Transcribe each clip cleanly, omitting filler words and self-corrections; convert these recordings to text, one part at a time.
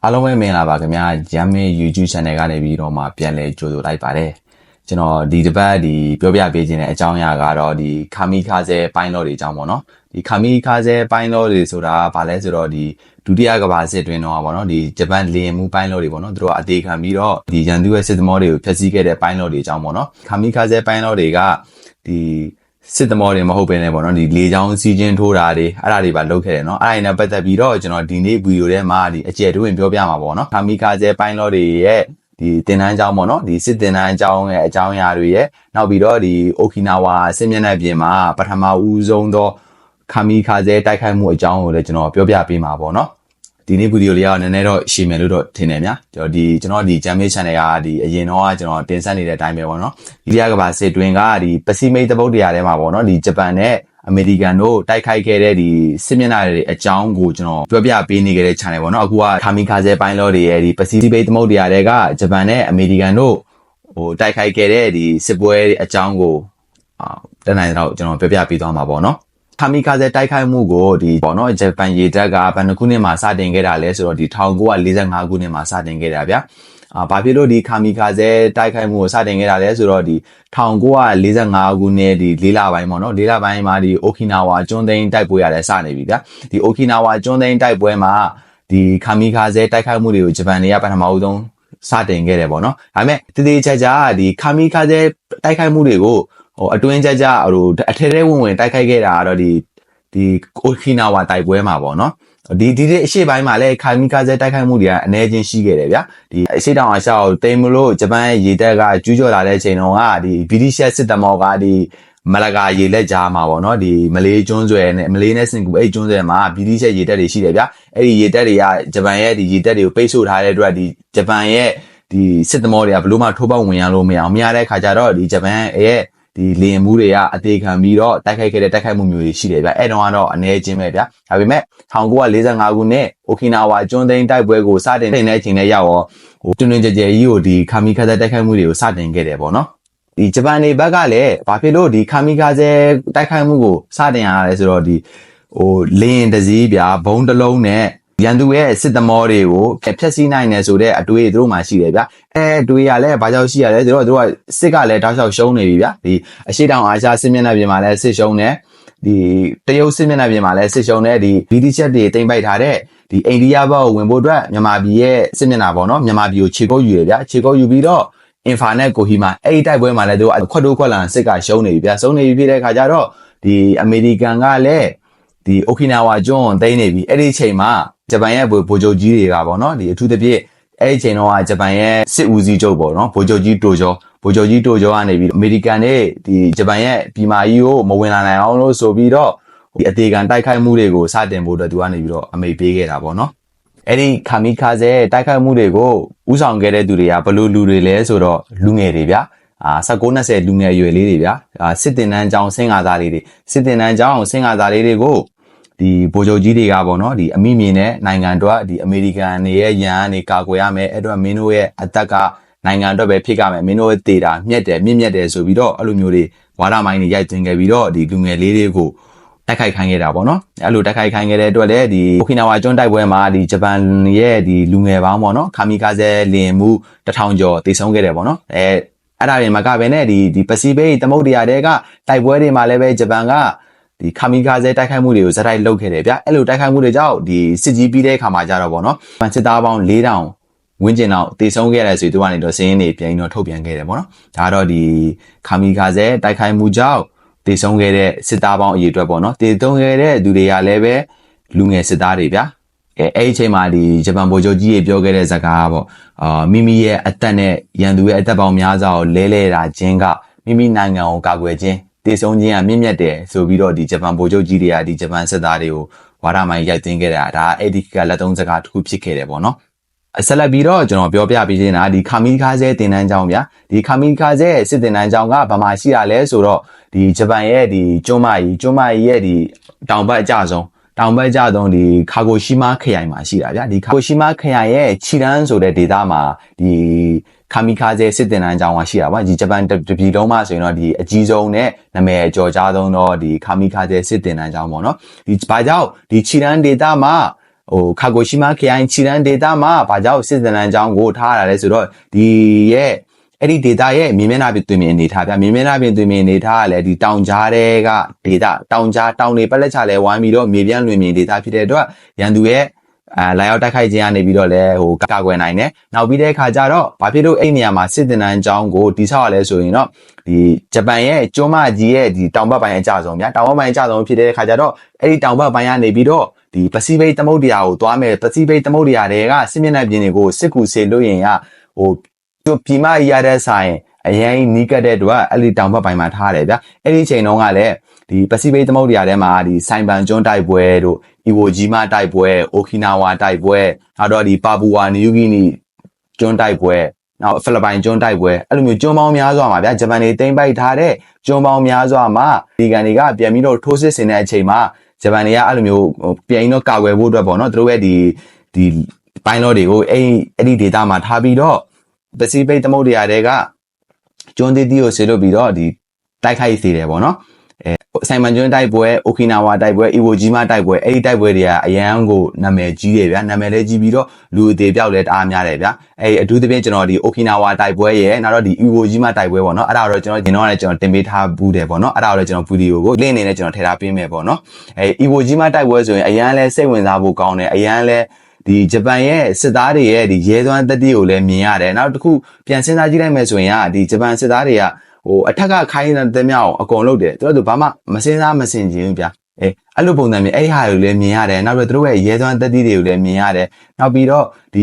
အားလုံးပဲမင်္ဂလာပါခင်ဗျာဂျမ်မင်း YouTube channel ကနေပြီးတော့မှပြန်လဲကြိုဆိုလိုက်ပါတယ်ကျွန်တော်ဒီတစ်ပတ်ဒီပြောပြပေးခြင်းတဲ့အကြောင်းအရာကတော့ဒီခါမီခါဆဲပိုင်းလော့တွေအကြောင်းပေါ့နော်ဒီခါမီခါဆဲပိုင်းလော့တွေဆိုတာဘာလဲဆိုတော့ဒီဒုတိယကမ္ဘာစစ်တွင်တော့ပေါ့နော်ဒီဂျပန်လေယာဉ်မှုပိုင်းလော့တွေပေါ့နော်သူတို့အသေးခံပြီးတော့ဒီရန်သူရဲ့စစ်သမောတွေကိုဖျက်ဆီးခဲ့တဲ့ပိုင်းလော့တွေအကြောင်းပေါ့နော်ခါမီခါဆဲပိုင်းလော့တွေကဒီစစ်သမောတွေမဟုတ်ဘဲနဲ့ပေါ့နော်ဒီလေချောင်းစီးချင်းထိုးတာတွေအဲ့ဒါတွေပါလုပ်ခဲ့တယ်နော်အဲ့ဒါနဲ့ပတ်သက်ပြီးတော့ကျွန်တော်ဒီနေ့ဗီဒီယိုထဲမှာဒီအကျယ်တွင်ပြောပြမှာပေါ့နော်ခါမီခါဆဲပိုင်းလော့တွေရဲ့ဒီတင်တန်းကျောင်းပေါ့နော်ဒီစစ်တင်တန်းကျောင်းရဲ့အကြောင်းအရာတွေရဲ့နောက်ပြီးတော့ဒီအိုကီနာဝါစစ်မျက်နှာပြင်မှာပထမဦးဆုံးသောခါမီခါဆဲတိုက်ခိုက်မှုအကြောင်းကိုလည်းကျွန်တော်ပြောပြပေးမှာပေါ့နော်ဒီနေ့ဗီဒီယိုလေးကနည်းနည်းတော့ရှင်းမယ်လို့တော့ထင်တယ်ဗျာကျွန်တော်ဒီဂျမ်မေး channel ကဒီအရင်တော့ကျွန်တော်တင်ဆက်နေတဲ့အတိုင်းပဲပေါ့နော်ဒီလျကဘာစစ်တွင်ကဒီပစိမိတ်သမုဒ္ဒရာထဲမှာပေါ့နော်ဒီဂျပန်နဲ့အမေရိကန်တို့တိုက်ခိုက်ခဲ့တဲ့ဒီစစ်မျက်နှာတွေအကြောင်းကိုကျွန်တော်ပြောပြပေးနေခဲ့တဲ့ channel ပေါ့နော်အခုကခါမီခါဆဲပိုင်းလော့တွေရဲ့ဒီပစိဖိတ်သမုဒ္ဒရာတွေကဂျပန်နဲ့အမေရိကန်တို့တိုက်ခိုက်ခဲ့တဲ့ဒီစစ်ပွဲအကြောင်းကိုတန်းနိုင်တော့ကျွန်တော်ပြောပြပေးသွားမှာပေါ့နော်ခါမီခါဆဲတိုက်ခိုက်မှုကိုဒီပေါ့နော်ဂျပန်ရေတပ်ကဘယ်နှစ်ခုနှစ်မှာစတင်ခဲ့တာလဲဆိုတော့ဒီ1945ခုနှစ်မှာစတင်ခဲ့တာဗျာဘာဖြစ်လို့ဒီခါမီခါဆဲတိုက်ခိုက်မှုကိုစတင်ခဲ့တာလဲဆိုတော့ဒီ1945ခုနှစ်ဒီ၄လပိုင်းပေါ့နော်၄လပိုင်းမှာဒီအိုကီနာဝါကျွန်းသိမ်းတိုက်ပွဲရတယ်စနေပြီဗျာဒီအိုကီနာဝါကျွန်းသိမ်းတိုက်ပွဲမှာဒီခါမီခါဆဲတိုက်ခိုက်မှုတွေကိုဂျပန်တွေကပထမဦးဆုံးစတင်ခဲ့တယ်ပေါ့နော်ဒါပေမဲ့တည်ချာဒီခါမီခါဆဲတိုက်ခိုက်မှုတွေကိုအတွင်းကြအထဲထဲဝင်တိုက်ခိုက်ခဲ့တာကတော့ဒီအိုကီနာဝါတိုက်ပွဲမှာပေါ့နော်ဒီအရှေ့ပိုင်းမှာလည်းခါမီခါဆဲတိုက်ခိုက်မှုတွေကအနည်းချင်းရှိခဲ့တယ်ဗျာဒီအရှေ့တောင်အာရှကိုတိမ်မလို့ဂျပန်ရေတပ်ကကျူးကျော်လာတဲ့ချိန်တုန်းကဒီဗြိတိရှ်စစ်သမောကဒီမလကာရေလက်ကြားမှာပေါ့နော်ဒီမလေးကျွန်းဆွယ်နဲ့မလေးနဲ့စင်ကူအဲ့ကျွန်းဆွယ်မှာဗြိတိရှ်ရေတပ်တွေရှိတယ်ဗျာအဲ့ဒီရေတပ်တွေကဂျပန်ရဲ့ဒီရေတပ်တွေကိုပိတ်ဆို့ထားတဲ့အတွက်ဒီဂျပန်ရဲ့ဒီစစ်သမောတွေကဘလို့မှထိုးပေါက်ဝင်ရလို့မရအောင်မရတဲ့ခါကျတော့ဒီဂျပန်ရဲ့ဒီလေယာဉ်မှုတွေကအသေးခံပြီးတော့တိုက်ခိုက်ခဲ့တဲ့တိုက်ခိုက်မှုမျိုးတွေရှိတယ်ဗျအဲ့တုန်းကတော့အနေချင်းပဲဗျဒါပေမဲ့1945ခုနှစ်အိုကီနာဝါကျွန်းသိမ်းတိုက်ပွဲကိုစတင်တဲ့အချိန်နဲ့ရောက်တော့တွင်တွင်ကြဲကြဲကြီးကိုဒီခါမီခါဆဲတိုက်ခိုက်မှုတွေကိုစတင်ခဲ့တယ်ပေါ့နော်ဒီဂျပန်နေဘက်ကလည်းဘာဖြစ်လို့ဒီခါမီခါဆဲတိုက်ခိုက်မှုကိုစတင်ရလဲဆိုတော့ဒီလေယာဉ်တစ်စီးဗျဘုံတစ်လုံးနဲ့ရန်သူရဲ့စစ်သမောတွေကိုဖျက်ဆီးနိုင်တယ်ဆိုတဲ့အတွေ့အကြုံမှရှိတယ်ဗျအတွေ့ရလဲဘာကြောင့်ရှိရလဲဆိုတော့သူကစစ်ကလည်းတောက်လျှောက်ရှုံးနေပြီဗျဒီအရှိတောင်အာရှစစ်မျက်နှာပြင်မှာလည်းစစ်ရှုံးတယ်ဒီတရုတ်စစ်မျက်နှာပြင်မှာလည်းစစ်ရှုံးတယ်ဒီဗီဒီချက်တွေတိမ့်ပိုက်ထားတဲ့ဒီအိန္ဒိယဘက်ကိုဝင်ဖို့အတွက်မြန်မာပြည်ရဲ့စစ်မျက်နှာပေါ့နော်မြန်မာပြည်ကိုခြေကုပ်ယူရဗျခြေကုပ်ယူပြီးတော့အင်ဖာနဲ့ကိုဟီမှာအဲ့ဒီတိုက်ပွဲမှာလည်းသူကခွတ်တိုးခွက်လန်စစ်ကရှုံးနေပြီဗျရှုံးနေပြီဖြစ်တဲ့ခါကျတော့ဒီအမေရိကန်ကလည်းဒီအိုကီနာဝါကျွန်းသိမ်းနေပြီအဲ့ဒီအချိန်မှာဂျပန်ရဲ့ဗိုလ်ချုပ်ကြီးတွေကပေါ့နော်ဒီအထူးသဖြင့်အဲ့ဒီအချိန်တော့ဂျပန်ရဲ့စစ်ဦးစီးချုပ်ပေါ့နော်ဗိုလ်ချုပ်ကြီးတိုဂျောကနေပြီးအမေရိကန်နဲ့ဒီဂျပန်ရဲ့ပြည်မာကြီးကိုမဝင်လာနိုင်အောင်လို့ဆိုပြီးတော့ဒီအသေးခံတိုက်ခိုက်မှုတွေကိုစတင်ဖို့အတွက်သူကနေပြီးတော့အမိန့်ပေးခဲ့တာပေါ့နော်အဲ့ဒီခါမီခါဆဲတိုက်ခိုက်မှုတွေကိုဥဆောင်ခဲ့တဲ့သူတွေကဘလို့လူတွေလဲဆိုတော့လူငယ်တွေဗျ19-20လူငယ်ရွယ်လေးတွေဗျစစ်တင်တန်းကျောင်းဆင်းကားသားလေးတွေစစ်တင်တန်းကျောင်းဆင်းကားသားလေးတွေကိုဒီဗိုလ်ချုပ်ကြီးတွေကပေါ့နော်ဒီအမိမြင်တဲ့နိုင်ငံအတွက်ဒီအမေရိကန်တွေရဲ့ရန်ကနေကာကွယ်ရမယ်အဲ့အတွက်မင်းတို့ရဲ့အသက်ကနိုင်ငံအတွက်ပဲဖြစ်ကြမယ်မင်းတို့ရဲ့တေတာမြက်တယ်ဆိုပြီးတော့အဲ့လိုမျိုးတွေဝါဒမိုင်းတွေရိုက်သွင်းခဲ့ပြီးတော့ဒီလူငယ်လေးတွေကိုတိုက်ခိုက်ခိုင်းခဲ့တာပေါ့နော်အဲ့လိုတိုက်ခိုက်ခိုင်းခဲ့တဲ့အတွက်လည်းဒီအိုကီနာဝါကျွန်းတိုက်ပွဲမှာဒီဂျပန်ရဲ့ဒီလူငယ်ပေါင်းပေါ့နော်ခါမီခါဆဲလင်မှု1000ကျော်တည်ဆုံးခဲ့တယ်ပေါ့နော်အဲ့ဒါတွေမှာကပဲနဲ့ဒီပစိဖိတ်သမုဒ္ဒရာတွေကတိုက်ပွဲတွေမှာလည်းပဲဂျပန်ကဒီခါမီခါဆဲတိုက်ခိုက်မှုတွေကိုဇက်တိုက်လုပ်ခဲ့တယ်ဗျအဲ့လိုတိုက်ခိုက်မှုတွေကြောင့်ဒီစစ်ကြီးပြီးတဲ့အခါမှာကြတော့ပေါ့နော်စစ်သားပေါင်း4000ဝန်းကျင်လောက်တည်ဆုံးခဲ့တယ်ဆိုပြီးသူကနေတော့စင်းရင်းတွေပြန်တော့ထုတ်ပြန်ခဲ့တယ်ပေါ့နော်ဒါကတော့ဒီခါမီခါဆဲတိုက်ခိုက်မှုကြောင့်တည်ဆုံးခဲ့တဲ့စစ်သားပေါင်းအရေအတွက်ပေါ့နော်တည်ဆုံးခဲ့တဲ့သူတွေကလည်းပဲလူငယ်စစ်သားတွေဗျအဲ့ဒီအချိန်မှာဒီဂျပန်ဗိုလ်ချုပ်ကြီးတွေပြောခဲ့တဲ့စကားပေါ့မိမိရဲ့အသက်နဲ့ရန်သူရဲ့အသက်ပေါင်းများစွာကိုလဲတာချင်းကမိမိနိုင်ငံကိုကာကွယ်ခြင်းတည်ဆုံးခြင်းကမြင့်မြတ်တယ်ဆိုပြီးတော့ဒီဂျပန်ဗိုလ်ချုပ်ကြီးတွေကဒီဂျပန်စစ်သားတွေကိုဝါဒမိုင်းရိုက်သွင်းခဲ့တာဒါအဲ့ဒီကလက်သုံးစကားတစ်ခုဖြစ်ခဲ့တယ်ပေါ့နော်ဆက်လက်ပြီးတော့ကျွန်တော်ပြောပြပေးခြင်းတာဒီခါမီခါဆဲတင်တန်းကျောင်းဗျာဒီခါမီခါဆဲစစ်တင်တန်းကျောင်းကဘာမှရှိရလဲဆိုတော့ဒီဂျပန်ရဲ့ဒီကျွန်းမကြီးရဲ့ဒီတောင်ဘက်အကျဆုံးဒီခါဂိုရှိမားခရိုင်မှာရှိတာဗျာဒီခါဂိုရှိမားခရိုင်ရဲ့ချီရန်ဆိုတဲ့ဒေသမှာဒီခါမီခါဆဲစစ်တင်တန်းကျောင်းကရှိတာပါဒီဂျပန်တပြည်လုံးမှာဆိုရင်တော့ဒီအကြီးဆုံးနဲ့နာမည်အကျော်ကြားဆုံးတော့ဒီခါမီခါဆဲစစ်တင်တန်းကျောင်းပေါ့နော်ဒီဘာကြောင့်ဒီချီရန်ဒေသမှာ ကာဂိုရှိမာခရိုင်ချီရန်ဒေတာမှာဘာကြောင့်စစ်စင်တန်းကျောင်းကိုထားရလဲဆိုတော့ဒီရဲ့အဲ့ဒီ data ရဲ့မြေမျက်နှာပြင်သွင်းမြင်အနေထားဗျမြေမျက်နှာပြင်သွင်းမြင်အနေထားကလည်းဒီတောင်ကြားတွေက data တောင်ကြားတောင်တွေပလက်ချလဲဝိုင်းပြီးတော့မြေပြန့်လွင်မြင် data ဖြစ်တဲ့အတွက်ရန်သူရဲ့လာရောက်တိုက်ခိုက်ခြင်းကနေပြီးတော့လဲကာကွယ်နိုင်တယ်နောက်ပြီးတဲ့အခါကျတော့ဘာဖြစ်လို့အဲ့နေရာမှာစစ်တင်တန်းကျောင်းကိုတိဆောက်ရလဲဆိုရင်တော့ဒီဂျပန်ရဲ့ကျွန်းမကြီးရဲ့ဒီတောင်ဘက်ပိုင်းအကျဆုံးဗျတောင်ဘက်ပိုင်းအကျဆုံးဖြစ်တဲ့အခါကျတော့အဲ့ဒီတောင်ဘက်ပိုင်းကနေပြီးတော့ဒီပစိဖိတ်သမုဒ္ဒရာကိုသွားမယ်ပစိဖိတ်သမုဒ္ဒရာတွေကစစ်မျက်နှာပြင်တွေကိုစစ်ကူစေလို့ရင်သူပြည်မရတဲ့ဆိုင်အရင်နီးကပ်တဲ့အတွက်အဲ့ဒီတောင်ဘက်ပိုင်းမှာထားတယ်ဗျအဲ့ဒီချိန်တုန်းကလည်းဒီပစိဖိတ်သမုဒ္ဒရာထဲမှာဒီဆိုင်ပန်ကျွန်းတိုက်ပွဲတို့အီဝိုဂျီမာတိုက်ပွဲအိုကီနာဝါတိုက်ပွဲနောက်တော့ဒီပါပူဝါနယူးဂီနီကျွန်းတိုက်ပွဲနောက်ဖိလစ်ပိုင်ကျွန်းတိုက်ပွဲအဲ့လိုမျိုးကျွန်းပေါင်းများစွာမှာဗျဂျပန်တွေတိမ့်ပိုက်ထားတဲ့ကျွန်းပေါင်းများစွာမှာဒီကန်တွေကပြန်ပြီးတော့ထိုးစစ်ဆင်တဲ့အချိန်မှာဂျပန်တွေကအဲ့လိုမျိုးပြန်ပြီးတော့ကာကွယ်ဖို့အတွက်ပေါ့နော်သူတို့ရဲ့ဒီပိုင်းလောတွေကိုအဲ့ဒီ data မှာထားပြီးတော့ပစိဖိတ်သမုဒ္ဒရာတွေကကျွန်းသီးသီးကိုဆေလို့ပြီးတော့ဒီတိုက်ခိုက်စေတယ်ပေါ့နော်ဆိုင်မန်ကျွန်းတိုက်ပွဲအိုကီနာဝါတိုက်ပွဲအီဝိုဂျီမာတိုက်ပွဲအဲ့ဒီတိုက်ပွဲတွေကအရန်ကိုနာမည်ကြီးတယ်ဗျာနာမည်လည်းကြီးပြီးတော့လူအသေးပြောက်လည်းတအားများတယ်ဗျာအဲ့အထူးသဖြင့်ကျွန်တော်ဒီအိုကီနာဝါတိုက်ပွဲရဲ့နောက်တော့ဒီအီဝိုဂျီမာတိုက်ပွဲပေါ့နော်အဲ့ဒါတော့ကျွန်တော်တင်ပေးထားဘူးတယ်ပေါ့နော်အဲ့ဒါတော့ကျွန်တော်ဗီဒီယိုကို link အနေနဲ့ကျွန်တော်ထည့်ထားပေးမယ်ပေါ့နော်အီဝိုဂျီမာတိုက်ပွဲဆိုရင်အရန်လည်းစိတ်ဝင်စားဖို့ကောင်းတယ်အရန်လည်းဒီဂျပန်ရဲ့စစ်သားတွေရဲ့ဒီရဲသွမ်းတတိကိုလည်းမြင်ရတယ်နောက်တစ်ခုပြန်စဉ်းစားကြည့်လိုက်မယ်ဆိုရင်ဒီဂျပန်စစ်သားတွေကအထက်ကခိုင်းတဲ့မြောက်အကုန်လုပ်တယ်သူတို့ဘာမှမစင်စားမစင်ချင်ဘူးဗျာအဲ့လိုပုံစံမျိုးအဲ့ဟာကိုလည်းမြင်ရတယ်နောက်ပြီးသူတို့ရဲ့ရဲသွမ်းတတိတွေကိုလည်းမြင်ရတယ်နောက်ပြီးတော့ဒ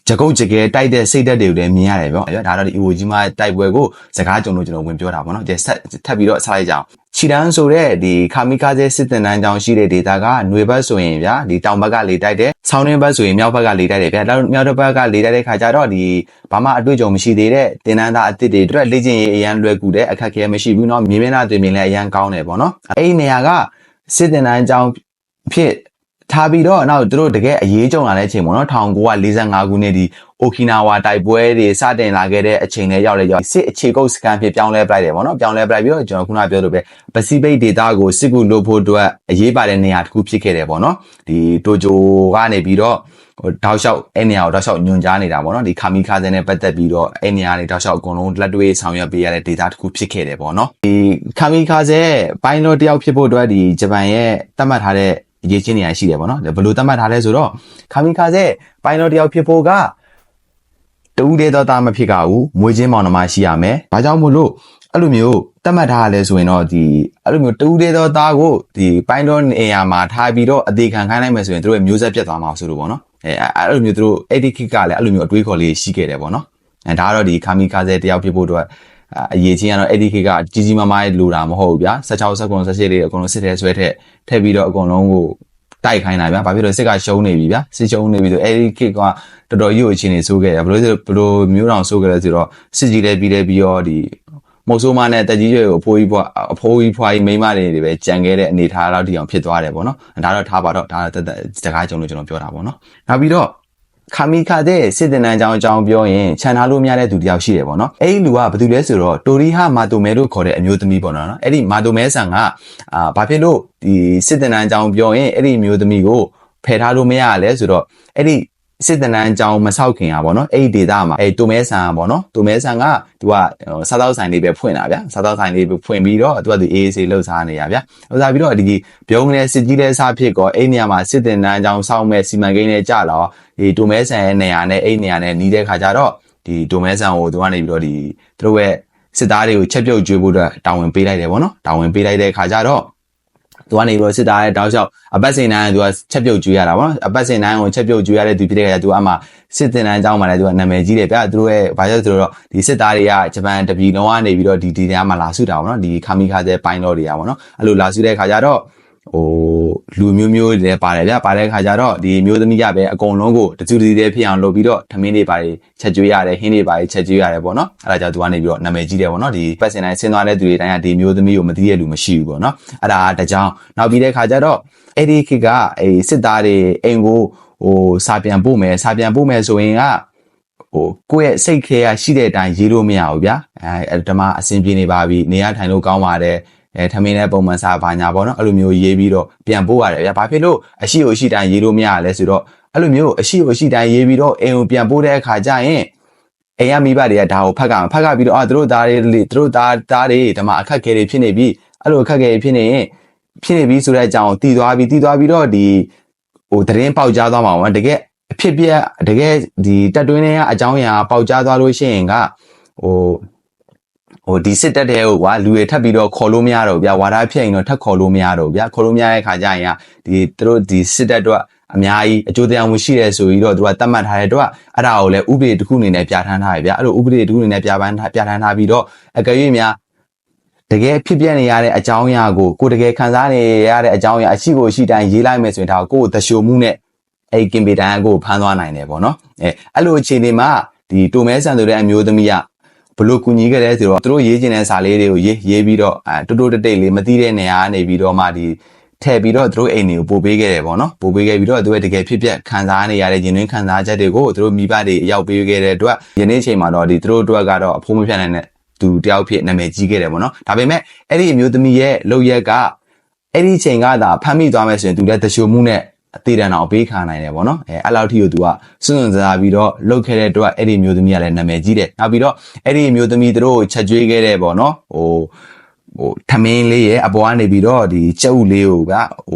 ီဂျကုတ်ဂျကဲတိုက်တဲ့စိတ်ဓာတ်တွေကိုလည်းမြင်ရတယ်ဗျာဒါတော့ဒီအီဝိုဂျီမာတိုက်ပွဲကိုစကားကြုံလို့ကျွန်တော်ဝင်ပြောတာပေါ့နော်ဆက်ထပ်ပြီးတော့ဆက်လိုက်ကြအောင်ချီတန်းဆိုတဲ့ဒီခါမီကာဇဲစစ်တင်တန်းကြောင်ရှိတဲ့ဒေတာကຫນွေဘက်ဆိုရင်ဗျာဒီတောင်ဘက်ကလေတိုက်တယ်ဆောင်းရင်းဘက်ဆိုရင်မြောက်ဘက်ကလေတိုက်တယ်ဗျာမြောက်ဘက်ကလေတိုက်တဲ့ခါကျတော့ဒီဘာမှအတွေ့အကြုံမရှိသေးတဲ့တင်တန်းသားအစ်စ်တွေအတွက်လေ့ကျင့်ရေးအရန်လွယ်ကူတဲ့အခက်အခဲမရှိဘူးเนาะမြေမျက်နှာတွင်မြင်လည်းအရန်ကောင်းတယ်ပေါ့နော်အဲ့ဒီနေရာကစစ်တင်တန်းကြောင်ဖြစ်ထားပြီးတော့နောက်သူတို့တကယ်အရေးကြုံလာတဲ့အချိန်ပေါ့နော်1945ခုနှစ်ဒီအိုကီနာဝါတိုက်ပွဲတွေစတင်လာခဲ့တဲ့အချိန်လေးရောက်စစ်အခြေကုပ်စကန်ဖြစ်ပြောင်းလဲပလိုက်တယ်ပေါ့နော်ပြောင်းလဲပလိုက်ပြီးတော့ကျွန်တော်ခုနပြောလို့ပဲပစိဖိတ်ဒေသကိုစစ်ကူလုပ်ဖို့အတွက်အရေးပါတဲ့နေရာတစ်ခုဖြစ်ခဲ့တယ်ပေါ့နော်ဒီတိုဂျိုကနေပြီးတော့တောက်လျှောက်အဲ့နေရာကိုတောက်လျှောက်ညွန်ကြားနေတာပေါ့နော်ဒီခါမီခါဇဲနဲ့ပတ်သက်ပြီးတော့အဲ့နေရာနေတောက်လျှောက်အကုန်လုံးလက်တွေ့ဆောင်ရွက်ပေးရတဲ့ဒေသတစ်ခုဖြစ်ခဲ့တယ်ပေါ့နော်ဒီခါမီခါဇဲပိုင်းလို့တယောက်ဖြစ်ဖို့အတွက်ဒီဂျပန်ရဲ့သတ်မှတ်ထားတဲ့အရေးချင်းနေရာရှိတယ်ပေါ့နော်ဘယ်လိုသတ်မှတ်ထားလဲဆိုတော့ခါမီခါဇဲပိုင်းလို့တယောက်ဖြစ်ဖို့ကတူးတဲ့တော့တာမဖြစ်ကြဘူးမွေးချင်းမောင်နှမရှိရမယ်ဘာကြောင့်မို့လို့အဲ့လိုမျိုးတတ်မှတ်ထားလဲဆိုရင်တော့ဒီအဲ့လိုမျိုးတူးတဲ့တော့တာကိုဒီပိုင်းတော့နေရာမှာထားပြီးတော့အသေးခံခိုင်းလိုက်မယ်ဆိုရင်တို့ရဲ့မျိုးဆက်ပြတ်သွားမှာဆိုလို့ပေါ့နော်အဲ့လိုမျိုးတို့အဲ့ဒီခေတ်ကလည်းအဲ့လိုမျိုးအတွေးခေါ်လေးရှိခဲ့တယ်ပေါ့နော်ဒါကတော့ဒီခါမီခါဇဲတယောက်ဖြစ်ဖို့အတွက်အရေးချင်းကတော့အဲ့ဒီခေတ်ကကြီးကြီးမားမားလိုတာမဟုတ်ဘူးဗျာ16 19 18လေးအကုန်လုံးစစ်ထဲဆွဲထည့်ပြီးတော့အကုန်လုံးကိုတိုက်ခိုင်းတာဗျာဘာဖြစ်လို့စစ်ကရှုံးနေပြီဗျာစစ်ရှုံးနေပြီဆိုအဲ့ဒီခေတ်ကတော်တော်ကြီးကိုအခြေအနေဆိုးခဲ့တယ်ဘယ်လိုမျိုးတောင်ဆိုးခဲ့လဲဆိုတော့စစ်ကြီးလဲပြီးတော့ဒီမုတ်ဆိုးမနဲ့တက်ကြီးရွယ်ကိုအဖိုးကြီးဖွားကြီးမိန်းမတွေပဲကြံခဲ့တဲ့အနေထားလောက်တိအောင်ဖြစ်သွားတယ်ပေါ့နော်ဒါတော့ထားပါတော့ဒါစကားကြုံလို့ကျွန်တော်ပြောတာပေါ့နော်နောက်ပြီးတော့ခါမီခါတဲ့စစ်တင်တန်းအကြောင်းပြောရင်ခြံထားလို့မရတဲ့သူတယောက်ရှိတယ်ပေါ့နော်အဲ့ဒီလူကဘာတူလဲဆိုတော့တိုရီဟာမာတိုမဲလို့ခေါ်တဲ့အမျိုးသမီးပေါ့နော်အဲ့ဒီမာတိုမဲဆန်ကဘာဖြစ်လို့ဒီစစ်တင်တန်းအကြောင်းပြောရင်အဲ့ဒီအမျိုးသမီးကိုဖယ်ထားလို့မရလဲဆိုတော့အဲ့ဒီစစ်တနန်းအကြောင်းမဆောက်ခင်อ่ะဗောနော်အဲ့ဒီဒေတာမှာတိုမဲဆန်ဗောနော်တိုမဲဆန်ကသူကစားတောက်ဆိုင်လေးပဲဖွင့်တာဗျာစားတောက်ဆိုင်လေးပဲဖွင့်ပြီးတော့သူကအေးအေးလှုပ်ရှားနေရဗျာလှုပ်ရှားပြီးတော့ဒီပြုံးနဲ့စစ်ကြီးလဲစားဖြစ်ကောအဲ့နေရာမှာစစ်တနန်းအကြောင်းဆောက်မဲ့စီမံကိန်းနဲ့ကြာတော့ဒီတိုမဲဆန်ရဲ့နေရာနဲ့အဲ့နေရာနဲ့နီးတဲ့ခါကျတော့ဒီတိုမဲဆန်ကိုသူကနေပြီးတော့ဒီသူတို့ရဲ့စစ်သားတွေကိုချက်ပြုတ်ကျွေးဖို့အတွက်တာဝန်ပေးလိုက်တယ်ဗောနော်တာဝန်ပေးလိုက်တဲ့ခါကျတော့သူကနေပြီးတော့စစ်သားရဲ့တောက်လျှောက်အပတ်စဉ်တိုင်းကသူကချက်ပြုတ်ကျွေးရတာဗောနော်အပတ်စဉ်တိုင်းကိုချက်ပြုတ်ကျွေးရတဲ့သူဖြစ်တဲ့ခါကျသူကအမှစစ်တင်တန်းအကြောင်းမှာလည်းသူကနာမည်ကြီးတယ်ဗျာသူတို့ရဲ့ဘာလို့ဆိုတော့ဒီစစ်သားတွေကဂျပန်တပြည်လုံးကနေပြီးတော့ဒီနေရာမှာလာစုတာဗောနော်ဒီခါမီခါဇဲပိုင်းတော့တွေကဗောနော်အဲ့လိုလာစုတဲ့ခါကျတော့လူမျိုးတွေလည်းပါတယ်ဗျာပါတဲ့ခါကျတော့ဒီမျိုးသမီးကပဲအကုန်လုံးကိုတစုတည်းတည်းဖြစ်အောင်လုပ်ပြီးတော့ထမင်းတွေပါတယ်ချက်ကျွေးရတယ်ဟင်းတွေပါတယ်ချက်ကျွေးရတယ်ပေါ့နော်အဲ့ဒါကြောင့်သူကနေပြီးတော့နာမည်ကြီးတယ်ပေါ့နော်ဒီပတ်စင်တိုင်းဆင်းသွားတဲ့သူတွေတိုင်းကဒီမျိုးသမီးကိုမသိတဲ့လူမရှိဘူးပေါ့နော်အဲ့ဒါတကြောင်နောက်ပြီးတဲ့ခါကျတော့အဲ့ဒီခေတ်ကစစ်သားတွေအိမ်ကိုစာပြန်ပို့မယ်ဆိုရင်ကကိုယ့်ရဲ့စိတ်ခဲရရှိတဲ့အတိုင်းရေးလို့မရဘူးဗျာဓမ္မအဆင်ပြေနေပါပြီနေရထိုင်လို့ကောင်းပါတယ် ထမင်းနဲ့ပုံမှန်စားဘာညာပေါ့နော်အဲ့လိုမျိုးရေးပြီးတော့ပြန်ပို့ရတယ်ဗျာဘာဖြစ်လို့အရှိကိုအရှိတိုင်းရေးလို့မရလဲဆိုတော့အဲ့လိုမျိုးအရှိကိုအရှိတိုင်းရေးပြီးတော့အိမ်ကိုပြန်ပို့တဲ့အခါကျရင်အိမ်ကမိဘတွေကဒါကိုဖက်ကပြီးတော့သူတို့သားတွေဒီမှာအခက်ခဲတွေဖြစ်နေပြီအဲ့လိုအခက်ခဲတွေဖြစ်နေပြီဆိုတဲ့အကြောင်းတည်သွားပြီးတော့ဒီဟိုသတင်းပေါက်ကြားသွားမှာပေါ့တကယ်အဖြစ်ပြတကယ်ဒီတက်တွင်းတွေကအကြောင်းအရာပေါက်ကြားသွားလို့ရှိရင်ကဟိုဒီစစ်တပ်တဲ့ဟိုကွာလူတွေထပ်ပြီးတော့ခေါ်လို့မရတော့ဗျာဝါဒဖြစ်ရင်တော့ထပ်ခေါ်လို့မရတော့ဗျာခေါ်လို့မရတဲ့ခါကျရင်ကဒီသူတို့ဒီစစ်တပ်တော့အများကြီးအကျိုးတရားဝင်ရှိတယ်ဆိုပြီးတော့သူကတတ်မှတ်ထားတဲ့တော့အဲ့ဒါကိုလည်းဥပဒေတစ်ခုအနေနဲ့ပြဋ္ဌာန်းထားရဗျာအဲ့လိုဥပဒေတစ်ခုအနေနဲ့ပြဋ္ဌာန်းထားပြီးတော့အကယ်၍များတကယ်ဖြစ်ပြနေရတဲ့အကြောင်းအရာကိုတကယ်ခံစားနေရတဲ့အကြောင်းအရာအရှိကိုရှိတိုင်းရေးလိုက်မယ်ဆိုရင်ဒါကိုသရှိုမှုနဲ့အဲ့ကင်ပီတိုင်းကိုဖမ်းသွားနိုင်တယ်ပေါ့နော်အဲ့လိုအခြေအနေမှာဒီတိုမဲဆန်ဆိုတဲ့အမျိုးသမီးကဘလို့ကူညီခဲ့တဲ့ဆိုတော့သူတို့ရေးကျင်တဲ့စာလေးတွေကိုရေးပြီးတော့တိုးတိတ်လေးမသိတဲ့နေရာကနေပြီးတော့မှဒီထည့်ပြီးတော့သူတို့အိမ်တွေကိုပို့ပေးခဲ့တယ်ပေါ့နော်ပို့ပေးခဲ့ပြီးတော့သူရဲ့တကယ်ဖြစ်ပျက်ခံစားနေရတဲ့ရင်တွင်းခံစားချက်တွေကိုသူတို့မိဘတွေရောက်ပေးခဲ့တဲ့အတွက်ယနေ့ချိန်မှာတော့ဒီသူတို့အတွက်ကတော့အဖိုးမဖြတ်နိုင်တဲ့သူတယောက်ဖြစ်နာမည်ကြီးခဲ့တယ်ပေါ့နော်ဒါပေမဲ့အဲ့ဒီအမျိုးသမီးရဲ့လုပ်ရက်ကအဲ့ဒီချိန်ကသာဖမ်းမိသွားမယ်ဆိုရင်သူလည်းတရှိုမှုနဲ့အသေးတန်းအောင်ပေးခံနိုင်တယ်ပေါ့နော်အဲ့လောက်ထိကိုသူကစွန့်စားပြီးတော့လှုပ်ခဲ့တဲ့အတွက်အဲ့ဒီမျိုးသမီးကလည်းနာမည်ကြီးတယ်နောက်ပြီးတော့အဲ့ဒီမျိုးသမီးတို့ချက်ကျွေးခဲ့တဲ့ပေါ့နော်ဟိုထမင်းလေးရဲ့အပေါ်ကနေပြီးတော့ဒီကြက်ဥလေးကိုက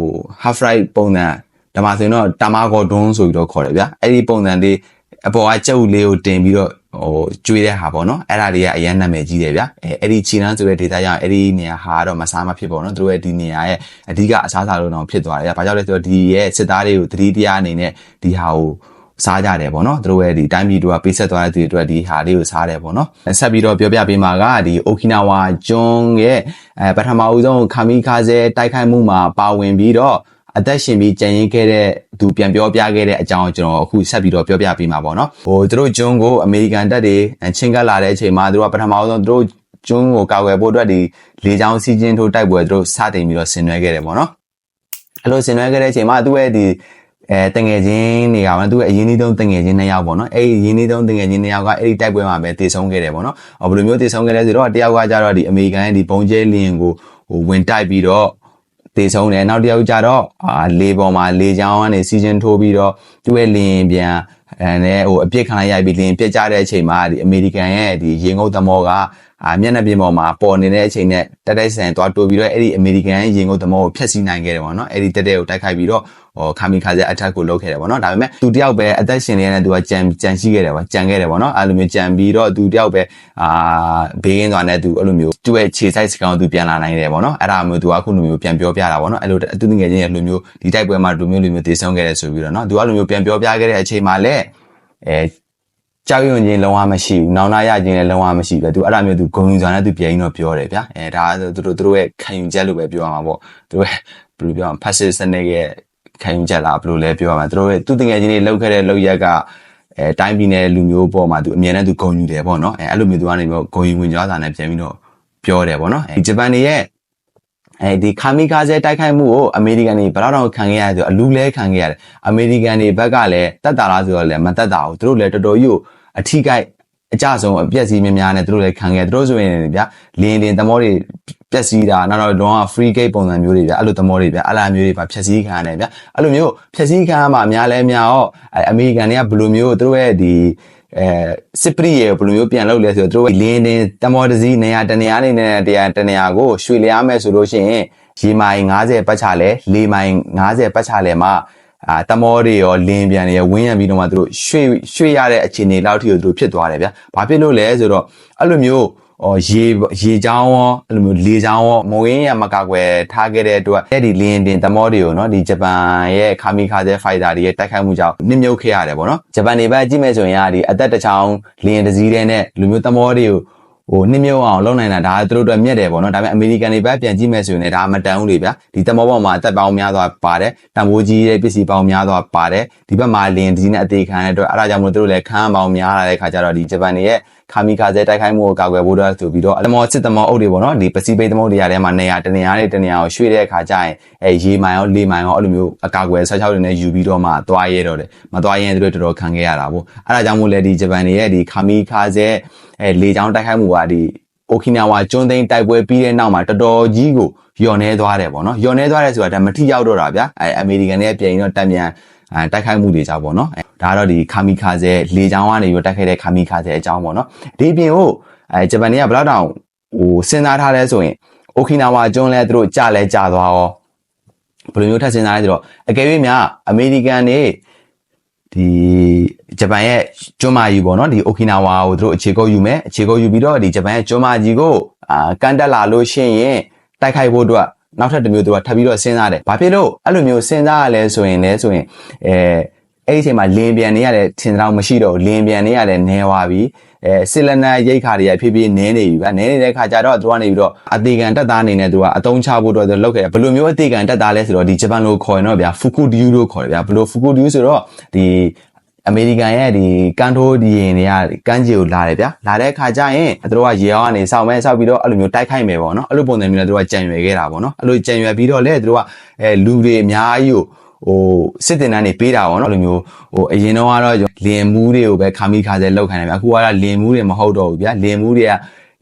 half fry ပုံစံဒါမှဆိုရင်တော့တာမာဂေါ်ဒွန်းဆိုပြီးတော့ခေါ်တယ်ဗျာအဲ့ဒီပုံစံလေးအပေါ်ကကြက်ဥလေးကိုတင်ပြီးတော့ကျွေးတဲ့ဟာပေါ့နော်အဲ့ဒါတွေကအရန်နာမည်ကြီးတယ်ဗျာအဲ့ဒီချီနန်းဆိုတဲ့ဒေတာကြောင့်အဲ့ဒီနေရာဟာတော့မစားမဖြစ်ပေါ့နော်သူတို့ရဲ့ဒီနေရာရဲ့အဓိကအစားအစာလို့တော့ဖြစ်သွားတယ်ဗျာဘာကြောင့်လဲဆိုတော့ဒီရဲ့စစ်သားတွေကိုသတိတရားအနေနဲ့ဒီဟာကိုစားကြတယ်ပေါ့နော်သူတို့ရဲ့ဒီတိုင်းပြည်တို့ကပေးဆက်သွားတဲ့သူတွေအတွက်ဒီဟာလေးကိုစားတယ်ပေါ့နော်ဆက်ပြီးတော့ပြောပြပေးမှာကဒီအိုကီနာဝါကျွန်းရဲ့ပထမဦးဆုံးခါမီခါဇဲတိုက်ခိုက်မှုမှာပါဝင်ပြီးတော့အသက်ရှင်ပြီးကြံရင်ခဲ့တဲ့သူပြန်ပြောပြခဲ့တဲ့အကြောင်းကျွန်တော်အခုဆက်ပြီးတော့ပြောပြပေးမှာပေါ့နော်ဟိုသူတို့ကျွန်းကိုအမေရိကန်တပ်တွေချင်းကပ်လာတဲ့အချိန်မှာသူတို့ကပထမဆုံးသူတို့ကျွန်းကိုကာကွယ်ဖို့အတွက်ဒီလေကြောင်းစီးကျင်းထိုးတိုက်ပွဲသူတို့စတင်ပြီးတော့ဆင်နွှဲခဲ့တယ်ပေါ့နော်အဲ့လိုဆင်နွှဲခဲ့တဲ့အချိန်မှာသူ့ရဲ့ဒီတငယ်ချင်းတွေကပေါ့သူ့ရဲ့အရင်းနှီးဆုံးတငယ်ချင်း2ယောက်ပေါ့နော်အဲ့ဒီရင်းနှီးဆုံးတငယ်ချင်း2ယောက်ကအဲ့ဒီတိုက်ပွဲမှာပဲတည်ဆုံးခဲ့တယ်ပေါ့နော်ဘယ်လိုမျိုးတည်ဆုံးခဲ့လဲဆိုတော့တယောက်ကကြတော့ဒီအမေရိကန်ရဲ့ဒီပုံကျဲလင်းကိုဟိုဝင်တိုက်ပြီးတော့တည်ဆုံးတယ်နောက်တစ်ယောက်ကြတော့လေပေါ်မှာလေချောင်းကနေစီးချင်းထိုးပြီးတော့သူ့ရဲ့လင်းပြန်နဲ့ဟိုအပြစ်ခံလိုက်ရပြီးလင်းပြစ်ကြတဲ့အချိန်မှာဒီအမေရိကန်ရဲ့ဒီရေငုပ်သမောကမျက်နှာပြင်ပေါ်မှာပေါ်နေတဲ့အချိန်နဲ့တိုက်ဆန်သွားတိုးပြီးတော့အဲ့ဒီအမေရိကန်ရေငုပ်သမောကိုဖျက်ဆီးနိုင်ခဲ့တယ်ပေါ့နော်အဲ့ဒီတက်ကိုတိုက်ခိုက်ပြီးတော့ခါမီခါဇဲအထက်ကိုလုပ်ခဲ့တယ်ပေါ့နော်ဒါပေမဲ့သူတယောက်ပဲအသက်ရှင်နေတဲ့သူကကြံရှိခဲ့တယ်ပေါ့ကြံခဲ့တယ်ပေါ့နော်အဲ့လိုမျိုးကြံပြီးတော့သူတယောက်ပဲဘေးကင်းသွားတဲ့သူအဲ့လိုမျိုးသူ့ရဲ့ခြေဆိုင်စကောင်သူပြန်လာနိုင်တယ်ပေါ့နော်အဲ့ဒါမျိုးသူကအခုလိုမျိုးပြန်ပြောပြတာပေါ့နော်အဲ့လိုသူငယ်ချင်းရဲ့လိုမျိုးဒီတိုက်ပွဲမှာလိုမျိုးတည်ဆုံခဲ့တယ်ဆိုပြီးတော့နော်သူကလိုမျိုးပြန်ပြောပြခဲ့တဲ့အချိန်မှာလည်းကြောက်ရွံ့ခြင်းလုံးဝမရှိဘူးနောင်နာရခြင်းလည်းလုံးဝမရှိဘူးသူအဲ့ဒါမျိုးသူဂုံယူစွာနဲ့သူပြန်ပြီးတော့ပြောတယ်ဗျာဒါသူတို့ရဲ့ခံယူချက်လို့ပဲပြောရမှာပေါ့သူတို့ရဲ့ဘယ်လိုပြောအောင် passive စနစ်ရဲ့ခံယူချက်လားဘယ်လိုလဲပြောရမှာသူတို့ရဲ့သူတငယ်ချင်းတွေလောက်ခဲ့တဲ့လောက်ရက်ကတိုင်းပြည်နယ်လူမျိုးပေါ်မှာသူအမြဲတမ်းသူဂုံယူတယ်ပေါ့နော်အဲ့လိုမျိုးသူကနေပြီးဂုံယူဝင်ကြွားစာနဲ့ပြန်ပြီးတော့ပြောတယ်ပေါ့နော်ဂျပန်တွေရဲ့ဒီခါမီကာဇဲတိုက်ခိုက်မှုကိုအမေရိကန်တွေဘယ်တော့ခံခဲ့ရလဲဆိုအလူလဲခံခဲ့ရတယ်အမေရိကန်တွေဘက်ကလည်းတတ်တာလားဆိုတော့လည်းမတတ်တာဘူးသူတို့လည်းတော်တော်ကြီးကိုအထီးကိုက်အကြဆုံးအပြက်စီးများများနဲ့သူတို့လည်းခံခဲ့သူတို့ဆိုရင်ဗျာလင်းသမောတွေပျက်စီးတာနောက်တော့လုံးဝ free gate ပုံစံမျိုးတွေဗျာအဲ့လိုသမောတွေဗျာအဲ့လိုမျိုးတွေပါဖြက်စီးခံရတယ်ဗျာအဲ့လိုမျိုးဖြက်စီးခံရမှာအများလဲအများရောအမေရိကန်တွေကဘယ်လိုမျိုးသူတို့ရဲ့ဒီစစ်ပရိရေဘယ်လိုမျိုးပြန်လုပ်လဲဆိုတော့သူတို့လင်းသမောတစည်းနေရာတနေရာနေတနေရာကိုရွှေ့လျားမယ်ဆိုလို့ရှိရင်ရေမိုင်90ပတ်ချလဲလေမိုင်90ပတ်ချလဲမှာတမောတွေရောလင်းပြန်တွေရောဝင်းရံပြီးတော့မှသူတို့ရွှေ့ရတဲ့အခြေအနေလောက်ထိကိုသူတို့ဖြစ်သွားတယ်ဗျာဘာဖြစ်လို့လဲဆိုတော့အဲ့လိုမျိုးရေချောင်းရောအဲ့လိုမျိုးလေချောင်းရောမဝင်းရမကာကွယ်ထားခဲ့တဲ့အတွက်အဲ့ဒီလင်းတင်သမောတွေကိုနော်ဒီဂျပန်ရဲ့ခါမီခါဇဲဖိုက်တာတွေရဲ့တိုက်ခိုက်မှုကြောင့်နစ်မြုပ်ခဲ့ရတယ်ပေါ့နော်ဂျပန်တွေပဲကြည့်မယ်ဆိုရင်ဒီအသက်တစ်ချောင်းလင်းတစည်းတဲ့နဲ့လူမျိုးသမောတွေကိုဟိုနှစ်မြုပ်အောင်လုပ်နိုင်တာဒါသူတို့အတွက်မြက်တယ်ပေါ့နော်ဒါပေမဲ့အမေရိကန်တွေပဲပြန်ကြည့်မယ်ဆိုရင်လည်းဒါမတန်ဘူးလေဗျာဒီသမောပေါ်မှာအသက်ပေါင်းများစွာပါတယ်တန်ဖိုးကြီးတဲ့ပစ္စည်းပေါင်းများစွာပါတယ်ဒီဘက်မှာလင်းဒီနဲ့အသေးခံရတဲ့အတွက်အဲ့ဒါကြောင့်မို့သူတို့လည်းခန်းပေါင်းများလာတဲ့ခါကျတော့ဒီဂျပန်တွေရဲ့ခါမီခါဇဲတိုက်ခိုက်မှုကိုကာကွယ်ဖို့တော့ဆိုပြီးတော့သမောစစ်သမောအုပ်တွေပေါ့နော်ဒီပစီဖိတ်သမောတွေရတဲ့မှာနေရာတနေရာနဲ့တနေရာကိုရွှေ့တဲ့အခါကျရင်ရေမိုင်ရောလေမိုင်ရောအဲ့လိုမျိုးအကာအကွယ်16တွေနဲ့ယူပြီးတော့မှသွားရဲတော့တယ်မသွားရင်သူတို့တော်တော်ခံခဲ့ရတာပေါ့အဲ့ဒါကြောင့်မို့လဲဒီဂျပန်တွေရဲ့ဒီခါမီခါဇဲလေချောင်းတိုက်ခိုက်မှုကဒီ Okinawa ကျွန်းသိမ်းတိုက်ပွဲပြီးတဲ့နောက်မှာတော်တော်ကြီးကိုညှော်နေသွားတယ်ပေါ့နော်ညှော်နေသွားတယ်ဆိုတာဒါမထိရောက်တော့တာဗျာအမေရိကန်ရဲ့ပြည်ရင်တော့တက်မြန်တိုက်ခိုက်မှုတွေကြောင့်ပေါ့နော်ဒါကတော့ဒီကာမီကာဇဲလေကြောင်းကနေပြီးတိုက်ခိုက်တဲ့ကာမီကာဇဲအကြောင်းပေါ့နော်ဒီပြင်ကိုဂျပန်တွေကဘယ်တော့တောင်စဉ်းစားထားလဲဆိုရင် Okinawa ကျွန်းလဲသူတို့ကြာသွားရောဘယ်လိုမျိုးထပ်စဉ်းစားလဲဆိုတော့အကယ်၍များအမေရိကန်တွေဒီဂျပန်ရဲ့ကျွန်းမကြီးပေါ့နော်ဒီ Okinawa ကိုသူတို့အခြေကုပ်ယူမယ်အခြေကုပ်ယူပြီးတော့ဒီဂျပန်ရဲ့ကျွန်းမကြီးကိုကန်တက်လာလို့ရှိရင်တိုက်ခိုက်ဖို့အတွက်နောက်ထပ်တစ်မျိုးသူကထပ်ပြီးတော့စဉ်းစားတယ်။ဘာဖြစ်လို့အဲ့လိုမျိုးစဉ်းစားရလဲဆိုရင်အဲ့ဒီအချိန်မှာလင်းပြန်နေရတဲ့ထင်တောင်မရှိတော့လင်းပြန်နေရတဲ့နဲသွားပြီ။စစ်လက်နက်ရိတ်ခါတွေဖြည်းဖြည်းနည်းနေပြီဗျ။နည်းနေတဲ့ခါကျတော့သူကနေပြီးတော့အသေးခံတက်သားအနေနဲ့သူကအတုံးချဖို့တော့သူလုပ်ခဲ့တယ်။ဘယ်လိုမျိုးအသေးခံတက်သားလဲဆိုတော့ဒီဂျပန်လိုခေါ်ရင်တော့ဗျာဖူကူဒီယူလို့ခေါ်တယ်ဗျာ။ဘယ်လိုဖူကူဒီယူဆိုတော့ဒီအမေရိကန်ရဲ့ဒီကန်ထိုးဒီရင်တွေကကမ်းခြေကိုလာတယ်ဗျာလာတဲ့ခါကျရင်သူတို့ကရေအောင်းကနေစောက်ပြီးတော့အဲ့လိုမျိုးတိုက်ခိုက်မယ်ပေါ့နော်အဲ့လိုပုံစံမျိုးနဲ့သူတို့ကကြံရွယ်ခဲ့တာပေါ့နော်အဲ့လိုကြံရွယ်ပြီးတော့လေသူတို့ကလူတွေအများကြီးကိုစစ်တင်တန်းတွေပေးတာပေါ့နော်အဲ့လိုမျိုးအရင်တော့ကတော့လင်မူးတွေကိုပဲခါမိခါစဲလောက်ခိုင်းတယ်ဗျအခုကတော့လင်မူးတွေမဟုတ်တော့ဘူးဗျာလင်မူးတွေက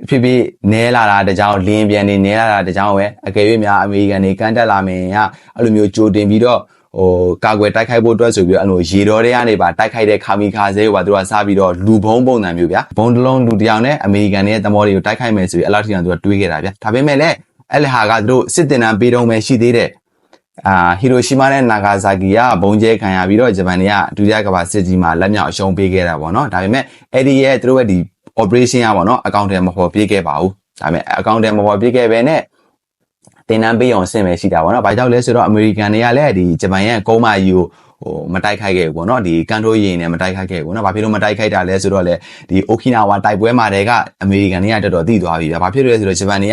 ဖြစ်ဖြစ်နဲလာတာတကြောင်လင်းပြန်နေနဲလာတာတကြောင်ပဲအကယ်၍များအမေရိကန်တွေကန့်တက်လာမယ်ကအဲ့လိုမျိုးကြိုတင်ပြီးတော့ကာကွယ်တိုက်ခိုက်ဖို့အတွက်ဆိုပြီးအဲ့လိုရေတော်တွေကနေပါတိုက်ခိုက်တဲ့ခါမီခါစဲကိုပါသူကစားပြီးတော့လူဘုံပုံစံမျိုးဗျာဘုံတစ်လုံးလူတစ်ယောက်နဲ့အမေရိကန်ရဲ့သမောတွေကိုတိုက်ခိုက်မယ်ဆိုပြီးအဲ့လောက်ထိအောင်သူကတွေးခဲ့တာဗျာဒါပေမဲ့လည်းအဲ့လေဟာကသူတို့စစ်တင်တန်းပေးတော့မယ်ရှိသေးတယ်ဟီရိုရှီမာနဲ့နာဂါဆာကီကဘုံကျဲခံရပြီးတော့ဂျပန်တွေကဒုတိယကမ္ဘာစစ်ကြီးမှာလက်မြောက်အရှုံးပေးခဲ့တာပေါ့နော်ဒါပေမဲ့အဲ့ဒီရဲ့သူတို့ရဲ့ဒီ operation ကပေါ့နော်အကောင့်ထဲမပေါ်ပြခဲ့ပါဘူးဒါပေမဲ့အကောင့်ထဲမပေါ်ပြခဲ့ပဲနဲ့တင်နန်းပေးအောင်ဆင့်ပဲရှိတာပေါ့နော်။ဘာကြောင့်လဲဆိုတော့အမေရိကန်တွေကလည်းဒီဂျပန်ရဲ့ကုန်းမကြီးကိုမတိုက်ခိုက်ခဲ့ဘူးပေါ့နော်။ဒီကန်ထိုးရင်နဲ့မတိုက်ခိုက်ခဲ့ဘူးပေါ့နော်။ဘာဖြစ်လို့မတိုက်ခိုက်တာလဲဆိုတော့လေဒီ Okinawa တိုက်ပွဲမှာတည်းကအမေရိကန်တွေကတော်တော်သိသွားပြီဗျာ။ဘာဖြစ်လို့လဲဆိုတော့ဂျပန်တွေက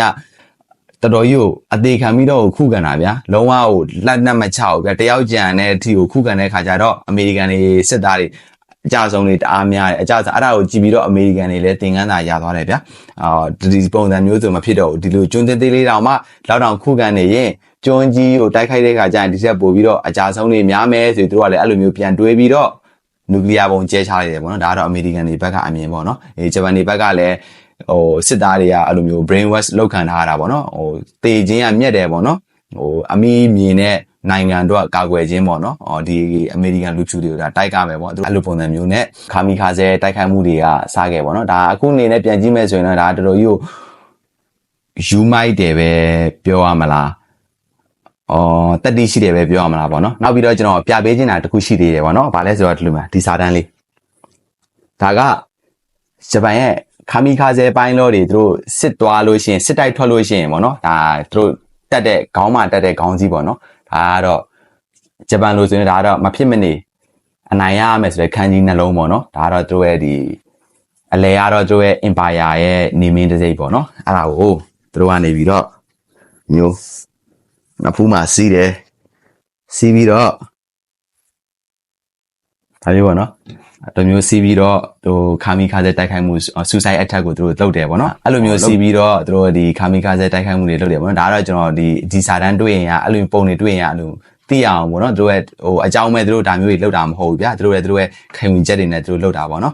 တော်တော်ကြီးကိုအသေးခံပြီးတော့ခုခံတာဗျာ။လုံးဝကိုလက်နက်မချဘူးဗျာ။တယောက်ကြံတဲ့အထိကိုခုခံတဲ့ခါကျတော့အမေရိကန်တွေစစ်သားတွေအကြဆုံးတွေတအားများတယ်အကြအဲ့ဒါကိုကြည့်ပြီးတော့အမေရိကန်တွေလည်းသင်ခန်းစာရသွားတယ်ဗျာဒီပုံစံမျိုးဆိုမဖြစ်တော့ဘူးဒီလိုကျွန်းသေးသေးလေးတောင်မှလောက်တောင်ခုခံနေရင်ကျွန်းကြီးကိုတိုက်ခိုက်တဲ့ခါကျရင်ဒီဆက်ပို့ပြီးတော့အကြဆုံးတွေများမယ်ဆိုသူတို့ကလည်းအဲ့လိုမျိုးပြန်တွေးပြီးတော့နျူကလ িয়ার ပုံကျဲချလိုက်တယ်ပေါ့နော်ဒါကတော့အမေရိကန်တွေဘက်ကအမြင်ပေါ့နော်ဂျပန်တွေဘက်ကလည်းစစ်သားတွေကအဲ့လိုမျိုး brain wash လောက်ခံထားရတာပေါ့နော်တေခြင်းကမြက်တယ်ပေါ့နော်အမီးမြင်တဲ့နိုင်ငံတော့ကာကွယ်ခြင်းပေါ့နော်ဒီအမေရိကန်လူဖြူတွေကတိုက်ကြမယ်ပေါ့အဲ့လိုပုံစံမျိုးနဲ့ခါမီခါစဲတိုက်ခိုက်မှုတွေကစခဲ့ပေါ့နော်ဒါအခုအနေနဲ့ပြန်ကြည့်မယ်ဆိုရင်တော့ဒါတော်တော်ကြီးကိုယူမိုက်တယ်ပဲပြောရမလားတက်တိရှိတယ်ပဲပြောရမလားပေါ့နော်နောက်ပြီးတော့ကျွန်တော်ပြပေးခြင်းတာတခုရှိသေးတယ်ပေါ့နော်ဘာလဲဆိုတော့ဒီလိုမှဒီစာတန်းလေးဒါကဂျပန်ရဲ့ခါမီခါစဲပိုင်းလို့တွေသူတို့စစ်သွားလို့ရှိရင်စစ်တိုက်ထွက်လို့ရှိရင်ပေါ့နော်ဒါသူတို့တက်တဲ့ခေါင်းမှာတက်တဲ့ခေါင်းကြီးပေါ့နော်ဒါကတော့ဂျပန်လိုဆိုရင်ဒါကတော့မဖြစ်မနေအနိုင်ရမယ်ဆိုတဲ့ခန်းကြီးနှလုံးပေါ့နော်ဒါကတော့သူတို့ရဲ့ဒီအလဲကတော့သူတို့ရဲ့ empire ရဲ့နေမင်းတစ်စိတ်ပေါ့နော်အဲ့ဒါကိုသူတို့ကနေပြီးတော့မျိုးနဖူးမှာစီးတယ်စီးပြီးတော့ဒါမျိုးပေါ့နော်တမျိုးစီးပြီးတော့ခါမီခါစဲတိုက်ခိုက်မှု suicide attack ကိုသူတို့လုပ်တယ်ပေါ့နော်အဲ့လိုမျိုးစီးပြီးတော့သူတို့ဒီခါမီခါစဲတိုက်ခိုက်မှုတွေလုပ်တယ်ပေါ့နော်ဒါကတော့ကျွန်တော်ဒီစာတန်းတွေ့ရင်အဲ့လိုပုံတွေတွေ့ရင်အဲ့လိုသိအောင်ပေါ့နော်သူတို့ရဲ့အကြောင်းမဲ့သူတို့ဒါမျိုးတွေလုပ်တာမဟုတ်ဘူးဗျာသူတို့ရဲ့ခံယူချက်တွေနဲ့သူတို့လုပ်တာပေါ့နော်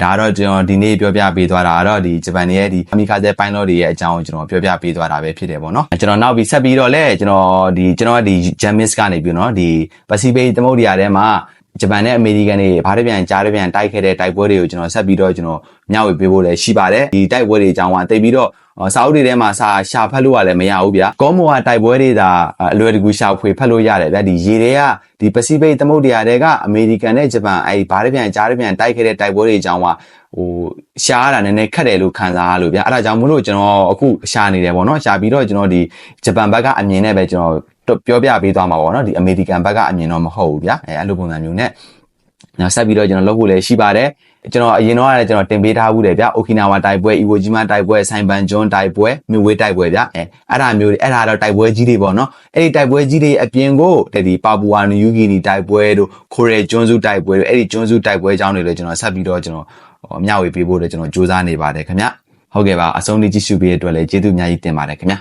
ဒါကတော့ကျွန်တော်ဒီနေ့ပြောပြပေးသွားတာကတော့ဒီဂျပန်ရဲ့ဒီခါမီခါစဲပိုင်းလော့တွေရဲ့အကြောင်းကိုကျွန်တော်ပြောပြပေးသွားတာပဲဖြစ်တယ်ပေါ့နော်ကျွန်တော်နောက်ပြီးဆက်ပြီးတော့လဲကျွန်တော်ဒီ Jamis ကနေပြီးနော်ဒီ Pacific သမုဒ္ဒရာထဲမှာဂျပန်နဲ့အမေရိကန်တွေဘာတွေပြန်ကြားတွေပြန်တိုက်ခဲ့တဲ့တိုက်ပွဲတွေကိုကျွန်တော်ဆက်ပြီးတော့ကျွန်တော်မျှဝေပေးဖို့လည်းရှိပါတယ်ဒီတိုက်ပွဲတွေအကြောင်းကတိတ်ပြီးတော့စာအုပ်တွေထဲမှာရှာဖတ်လို့ကလည်းမရဘူးဗျာကောမောကတိုက်ပွဲတွေဒါအလွယ်တကူရှာဖွေဖတ်လို့ရတယ်ဗျာဒီရေတွေကဒီ Pacific သမုဒ္ဒရာတွေကအမေရိကန်နဲ့ဂျပန်ဘာတွေပြန်ကြားတွေပြန်တိုက်ခဲ့တဲ့တိုက်ပွဲတွေအကြောင်းကရှားရတာနည်းနည်းခက်တယ်လို့ခံစားရလို့ဗျာအဲ့ဒါကြောင့်မို့လို့ကျွန်တော်အခုရှာနေတယ်ပေါ့နော်ရှာပြီးတော့ကျွန်တော်ဒီဂျပန်ဘက်ကအမြင်နဲ့ပဲကျွန်တော်ပြောပြပေးသွားမှာပေါ့နော်ဒီအမေရိကန်ဘက်ကအမြင်တော့မဟုတ်ဘူးဗျာအဲ့လိုပုံစံမျိုးနဲ့နောက်ဆက်ပြီးတော့ကျွန်တော်လုပ်ဖို့လည်းရှိပါတယ်ကျွန်တော်အရင်တော့လည်းကျွန်တော်တင်ပေးထားဘူးတယ်ဗျOkinawa တိုက်ပွဲ Iwo Jima တိုက်ပွဲဆိုင်ဘန်ကျွန်းတိုက်ပွဲမြို့ဝေးတိုက်ပွဲဗျအဲ့ဒါမျိုးအဲ့ဒါတော့တိုက်ပွဲကြီးတွေပေါ့နော်အဲ့ဒီတိုက်ပွဲကြီးတွေအပြင်ကိုဒီပါပူဝါနယူဂီနီတိုက်ပွဲတို့ခိုရဲကျွန်းစုတိုက်ပွဲတို့အဲ့ဒီကျွန်းစုတိုက်ပွဲအကြောင်းတွေလည်းကျွန်တော်ဆက်ပြီးတော့ကျွန်တော်မျှဝေပေးဖို့လည်းကျွန်တော်စူးစမ်းနေပါတယ်ခင်ဗျဟုတ်ကဲ့ပါအဆုံးထိကြည့်ရှုပေးတဲ့အတွက်လည်းကျေးဇူးအများကြီးတင်ပါတယ်ခင်ဗျ